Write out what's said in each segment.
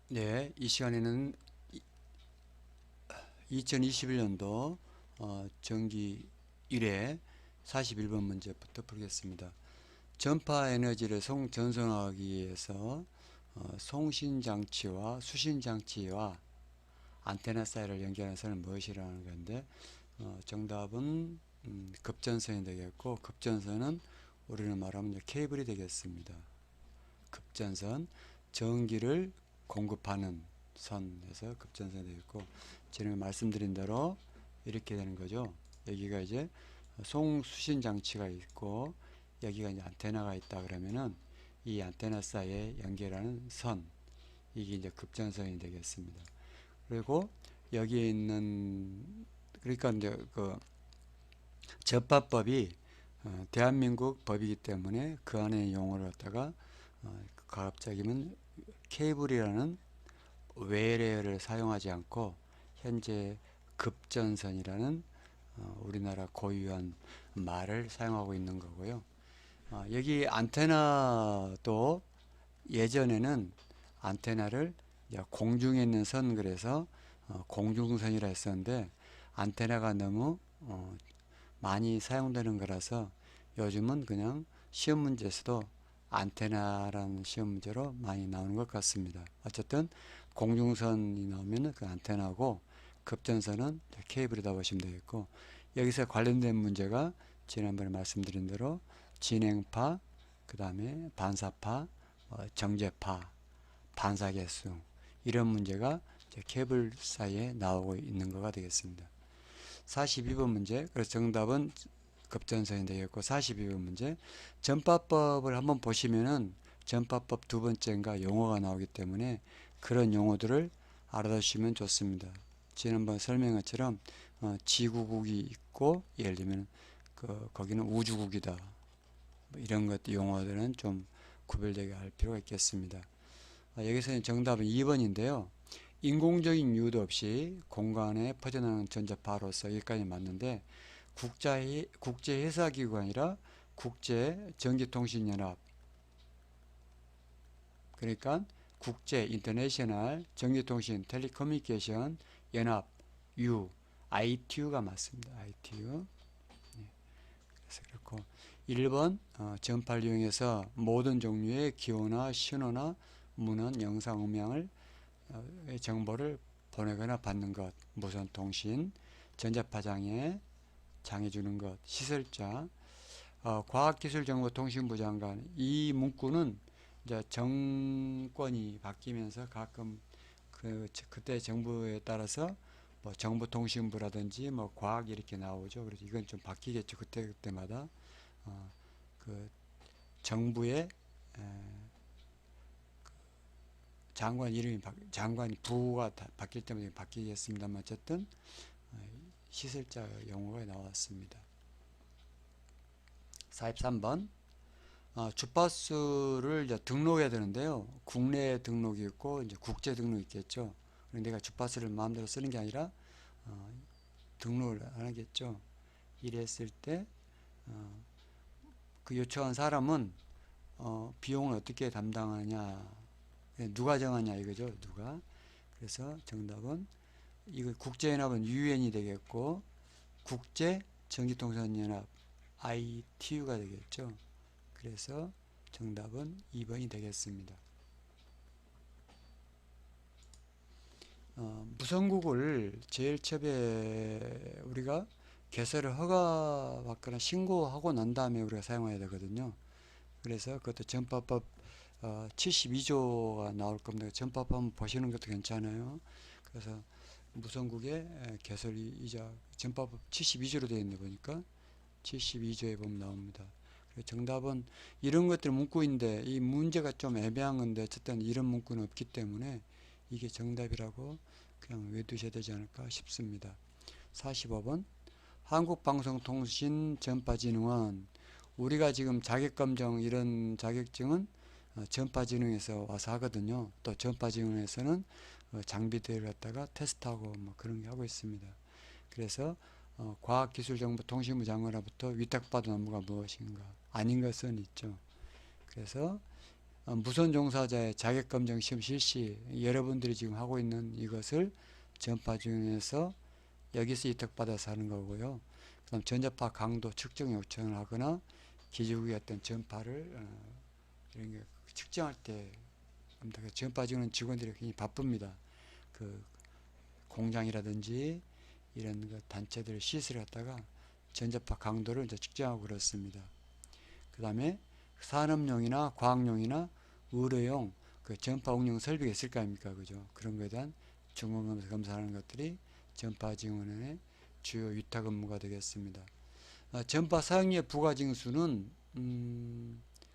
네, 이 시간에는 2021년도 정기 1회 41번 문제부터 풀겠습니다. 전파 에너지를 전송하기 위해서 송신장치와 수신장치와 안테나 사이를 연결하는 선은 무엇이라는 건데, 정답은 급전선이 되겠고, 급전선은 우리는 말하면 이제 케이블이 되겠습니다. 급전선, 전기를 공급하는 선에서 급전선이 되겠고, 지금 말씀드린 대로 이렇게 되는 거죠. 여기가 이제 송수신 장치가 있고 여기가 이제 안테나가 있다 그러면은 이 안테나 사이에 연결하는 선, 이게 이제 급전선이 되겠습니다. 그리고 여기에 있는, 그러니까 이제 그 접합법이 대한민국 법이기 때문에 그 안에 용어를 갖다가 가급적이면 케이블이라는 외래어를 사용하지 않고 현재 급전선이라는 우리나라 고유한 말을 사용하고 있는 거고요. 여기 안테나도 예전에는 안테나를 공중에 있는 선, 그래서 공중선이라 했었는데, 안테나가 너무 많이 사용되는 거라서 요즘은 그냥 시험 문제에서도 안테나라는 시험 문제로 많이 나오는 것 같습니다. 어쨌든 공중선이 나오면 그 안테나고, 급전선은 케이블이다 보시면 되겠고, 여기서 관련된 문제가 지난번에 말씀드린 대로 진행파, 그 다음에 반사파, 정제파, 반사계수, 이런 문제가 케이블 사이에 나오고 있는 거가 되겠습니다. 42번 문제, 그래서 정답은 급전선이 되겠고, 42번 문제, 전파법을 한번 보시면은 전파법 두 번째인가 용어가 나오기 때문에 그런 용어들을 알아두시면 좋습니다. 지난번 설명한 것처럼 지구국이 있고, 예를 들면 거기는 우주국이다, 뭐 이런 것 용어들은 좀 구별되게 할 필요가 있겠습니다. 여기서 정답은 2번인데요. 인공적인 이유도 없이 공간에 퍼져나가는 전자파로서 여기까지 맞는데, 국제회사기구가 아니라 국제전기통신연합, 그러니까 국제 인터내셔널 전기통신 텔레커뮤니케이션 연합 U, ITU가 맞습니다. ITU. 그래서 그렇고, 1번 전파를 이용해서 모든 종류의 기호나 신호나 문헌, 영상, 음향을 정보를 보내거나 받는 것, 무선 통신, 전자파 장애 주는 것, 시설자, 과학기술정보통신부 장관. 이 문구는 이제 정권이 바뀌면서 가끔 그때 정부에 따라서 뭐 정보통신부라든지 뭐 과학 이렇게 나오죠. 그래서 이건 좀 바뀌겠죠. 그때마다 그 정부의 장관 이름이 장관 부가 바뀔 때마다 바뀌겠습니다만, 어쨌든 시설자 용어가 나왔습니다. 43번, 주파수를 이제 등록해야 되는데요. 국내 등록이 있고 이제 국제 등록이 있겠죠. 그런데 내가 주파수를 마음대로 쓰는 게 아니라 등록을 안 하겠죠. 이랬을 때 그 요청한 사람은 비용을 어떻게 담당하냐, 누가 정하냐 이거죠. 누가. 그래서 정답은 이거 국제연합은 UN이 되겠고, 국제전기통신연합 ITU가 되겠죠. 그래서 정답은 2번이 되겠습니다. 무선국을 제일 처음에 우리가 개설을 허가받거나 신고하고 난 다음에 우리가 사용해야 되거든요. 그래서 그것도 전파법 72조가 나올 겁니다. 전파법 한번 보시는 것도 괜찮아요. 그래서 무선국의 개설이 이자 전파법 72조로 되어 있는 보니까 72조에 보면 나옵니다. 정답은 이런 것들 문구인데, 이 문제가 좀 애매한 건데 어쨌든 이런 문구는 없기 때문에 이게 정답이라고 그냥 외두셔야 되지 않을까 싶습니다. 45번, 한국방송통신전파진흥원. 우리가 지금 자격검정 이런 자격증은 전파진흥에서 와서 하거든요. 또 전파진흥에서는 장비들을 갖다가 테스트하고 뭐 그런 게 하고 있습니다. 그래서 과학기술정보통신부 장관으로부터 위탁받은 업무가 무엇인가, 아닌 것은 있죠. 그래서 무선 종사자의 자격검정 시험 실시, 여러분들이 지금 하고 있는 이것을 전파 중에서 여기서 이득받아서 하는 거고요. 그 다음 전자파 강도 측정 요청을 하거나 기지국의 어떤 전파를 이런 게 측정할 때 전파 지우는 직원들이 굉장히 바쁩니다. 그 공장이라든지 이런 그 단체들 시설을 갖다가 전자파 강도를 이제 측정하고 그렇습니다. 그 다음에 산업용이나 과학용이나 의료용 그 전파 응용 설비가 있을 거 아닙니까? 그죠? 그런 거에 대한 중간 검사하는 것들이 전파 증원의 주요 위탁 업무가 되겠습니다. 전파 사용료의 부가징수는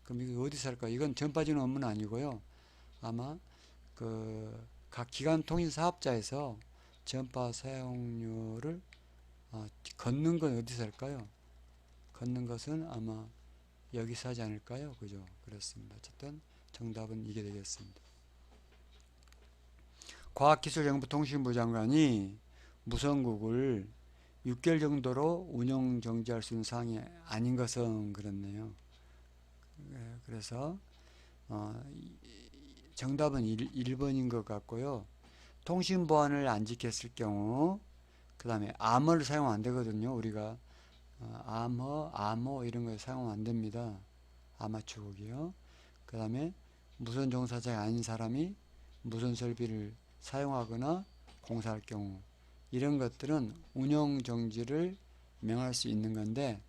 그럼 이거 어디서 할까? 이건 전파 증원 업무는 아니고요. 아마 그 각 기관 통신 사업자에서 전파 사용료를 걷는 건 어디서 할까요? 걷는 것은 아마 여기서 하지 않을까요? 그죠? 그렇습니다. 어쨌든 정답은 이게 되겠습니다. 과학기술정보통신부 장관이 무선국을 6개월 정도로 운영 정지할 수 있는 사항이 아닌 것은 그렇네요. 그래서 정답은 1번인 것 같고요. 통신 보안을 안 지켰을 경우 그 다음에 암호를 사용하면 안 되거든요. 우리가 암호 이런 거 사용하면 안 됩니다. 아마추어국이요. 그 다음에 무선 종사자가 아닌 사람이 무선 설비를 사용하거나 공사할 경우 이런 것들은 운영 정지를 명할 수 있는 건데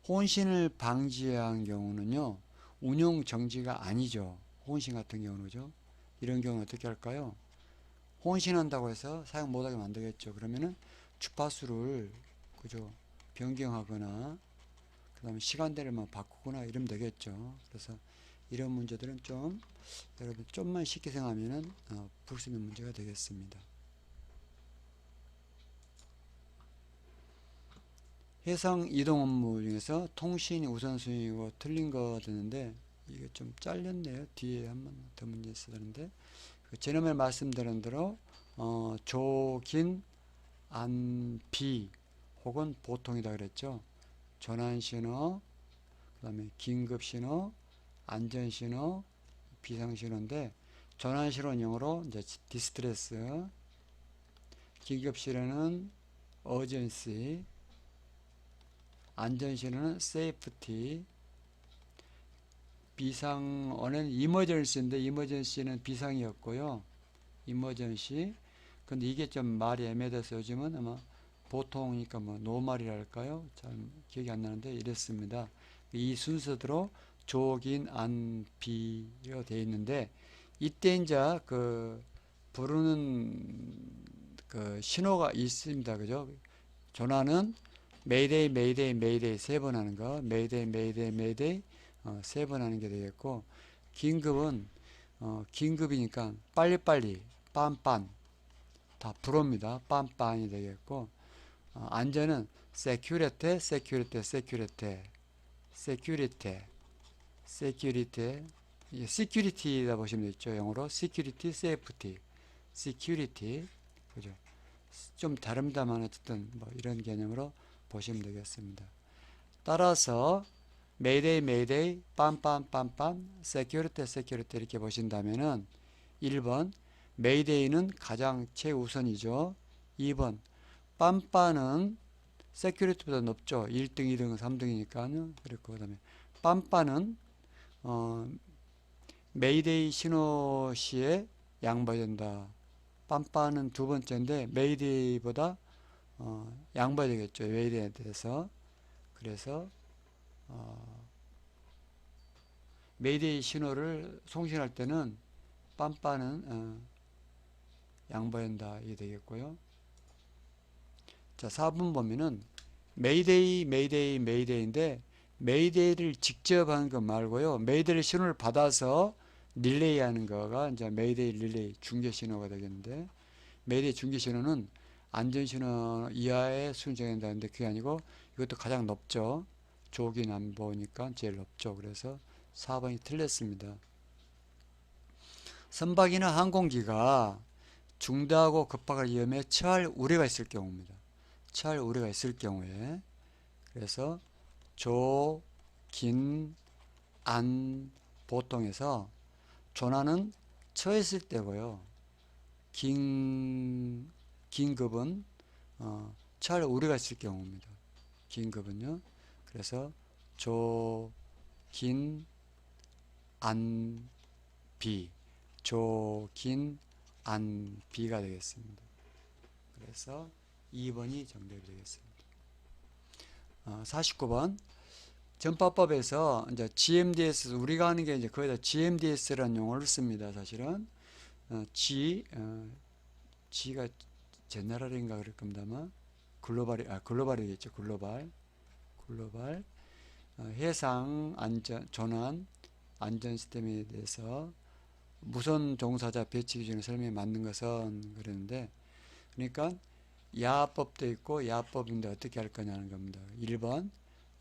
혼신을 방지한 경우는요. 운영 정지가 아니죠. 혼신 같은 경우는죠. 이런 경우는 어떻게 할까요? 혼신한다고 해서 사용 못하게 만들겠죠. 그러면은 주파수를 그죠 변경하거나 그 다음에 시간대를 바꾸거나 이러면 되겠죠. 그래서 이런 문제들은 좀 여러분 좀만 쉽게 생각하면은 풀 수 있는 문제가 되겠습니다. 해상 이동 업무 중에서 통신이 우선순위고 틀린 거 되는데 이게 좀 잘렸네요. 뒤에 한 번 더 문제 있어야 되는데 지난번에 말씀드린 대로 조긴 안비 혹은 보통이다 그랬죠. 전환신호 그 다음에 긴급신호 안전신호 비상신호인데 전환신호는 영어로 이제 디스트레스, 긴급신호는 어전시, 안전신호는 세이프티, 비상어는 이머전시인데 이머전시는 비상이었고요. 이머전시. 근데 이게 좀 말이 애매해서 요즘은 아마 보통이니까 뭐 노말이랄까요? 잘 기억이 안 나는데 이랬습니다. 이 순서대로 조긴 안비로 되어 있는데 이때 이제 그 부르는 그 신호가 있습니다. 그죠? 전화는 메이데이 메이데이 메이데이 세 번 하는 거 메이데이 메이데이 메이데이 세 번 하는 게 되겠고 긴급은 긴급이니까 빨리빨리 빤빤 다 불어입니다. 빤빤이 되겠고 안전은 세큐리티 세큐리티 세큐리티 세큐리티 세큐리티 시큐리티다 보시면 되죠. 영어로 시큐리티 세이프티 시큐리티 그죠? 좀 다릅니다만 어쨌든 뭐 이런 개념으로 보시면 되겠습니다. 따라서 메이데이 메이데이 빰빰빰빰 세큐리티 세큐리티 이렇게 보신다면은 1번 메이데이는 가장 최우선이죠. 2번 빰빠는 세큐리티보다 높죠. 1등, 2등, 3등이니까요. 그리고 그 다음에 빰빠는 메이데이 신호 시에 양보해야 된다. 빰빠는 두 번째인데 메이데이보다 양보해야 되겠죠. 메이데이에 대해서. 그래서 메이데이 신호를 송신할 때는 빰빠는 양보해야 한다. 이게 되겠고요. 자, 4번 보면은 메이데이 메이데이 메이데이인데 메이데이를 직접 하는 거 말고요. 메이데이 신호를 받아서 릴레이 하는 거가 이제 메이데이 릴레이 중계 신호가 되겠는데 메이데이 중계 신호는 안전 신호 이하의 수준정한다는데 그게 아니고 이것도 가장 높죠. 조기 남보니까 제일 높죠. 그래서 4번이 틀렸습니다. 선박이나 항공기가 중대하고 급박한 위험에 처할 우려가 있을 경우입니다. 처할 우려가 있을 경우에 그래서 조, 긴, 안, 보통에서 조나는 처했을 때고요. 긴급은 처할 우려가 있을 경우입니다. 긴급은요. 그래서 조, 긴, 안, 비, 조, 긴, 안, 비가 되겠습니다. 그래서 2번이 정답이 되겠습니다. 49번 전파법에서 이제 GMDS 우리가 하는 게 이제 거의 다 GMDS라는 용어를 씁니다. 사실은 G가 제너럴인가 그럴 겁니다. 아마 글로벌이겠죠. 글로벌 해상 안전 전환 안전 시스템에 대해서 무선 종사자 배치 기준을 설명에 맞는 것은 그랬는데, 그러니까 야법도 있고 야법인데 어떻게 할 거냐는 겁니다. 1번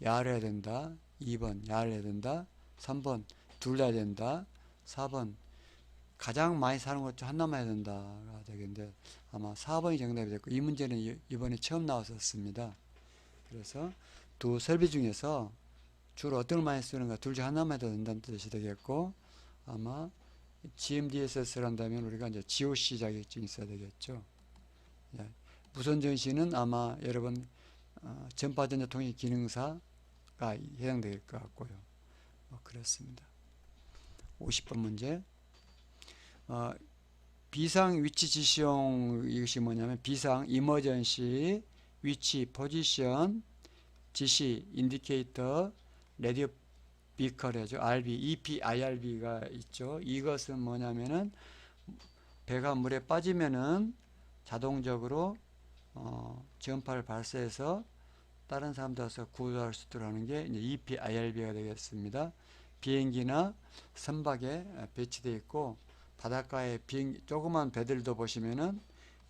야를 해야 된다, 2번 야를 해야 된다, 3번 둘 다 해야 된다, 4번 가장 많이 사는 것 중 하나만 해야 된다가 되겠는데 아마 4번이 정답이 됐고, 이 문제는 이번에 처음 나왔었습니다. 그래서 두 설비 중에서 주로 어떤 걸 많이 쓰는가 둘 중 하나만 해도 된다는 뜻이 되겠고, 아마 GMDSS를 한다면 우리가 이제 GOC 자격증이 있어야 되겠죠. 무선 전시는 아마 여러분 전파전자 통일 기능사가 해당될 것 같고요. 그렇습니다. 50번 문제. 비상 위치 지시용, 이것이 뭐냐면 비상 이머전시 위치 포지션 지시 인디케이터 레디오 비컬이죠. RB, EP, IRB가 있죠. 이것은 뭐냐면은 배가 물에 빠지면은 자동적으로 전파를 발사해서 다른 사람들에서 구조할 수 있도록 하는 게 이제 EP, IRB가 되겠습니다. 비행기나 선박에 배치되어 있고, 바닷가에 조그만 배들도 보시면은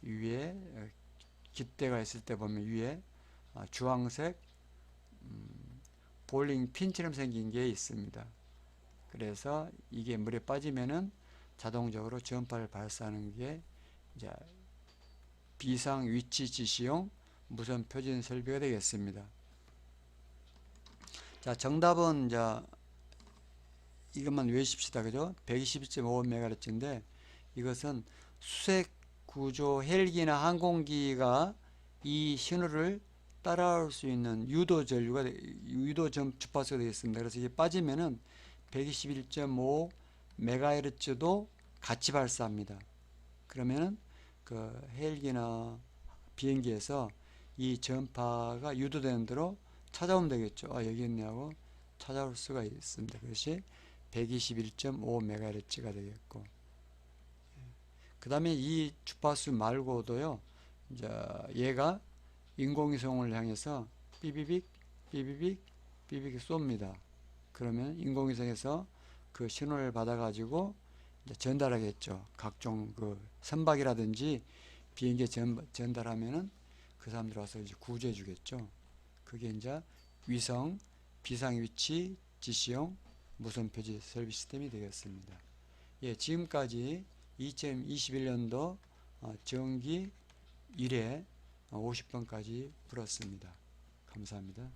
위에 깃대가 있을 때 보면 위에 주황색 볼링 핀처럼 생긴 게 있습니다. 그래서 이게 물에 빠지면은 자동적으로 전파를 발사하는 게 이제 비상 위치 지시용 무선 표준 설비가 되겠습니다. 자, 정답은 이제 이것만 외우십시다. 그죠? 121.5MHz인데 이것은 수색 구조 헬기나 항공기가 이 신호를 따라올 수 있는 유도 주파수가 되겠습니다. 그래서 이게 빠지면은 121.5MHz도 같이 발사합니다. 그러면은 그 헬기나 비행기에서 이 전파가 유도되는 대로 찾아오면 되겠죠. 여기 있네 하고 찾아올 수가 있습니다. 그것이 121.5MHz가 되겠고, 그 다음에 이 주파수 말고도요, 이제 얘가 인공위성을 향해서 삐비빅 삐비빅 삐비빅 쏩니다. 그러면 인공위성에서 그 신호를 받아가지고 이제 전달하겠죠. 각종 그 선박이라든지 비행기에 전달하면은 그 사람들 와서 이제 구조해 주겠죠. 그게 이제 위성 비상위치 지시용 무선 표지 설비 시스템이 되겠습니다. 예, 지금까지 2021년도 정기 1회 50번까지 풀었습니다. 감사합니다.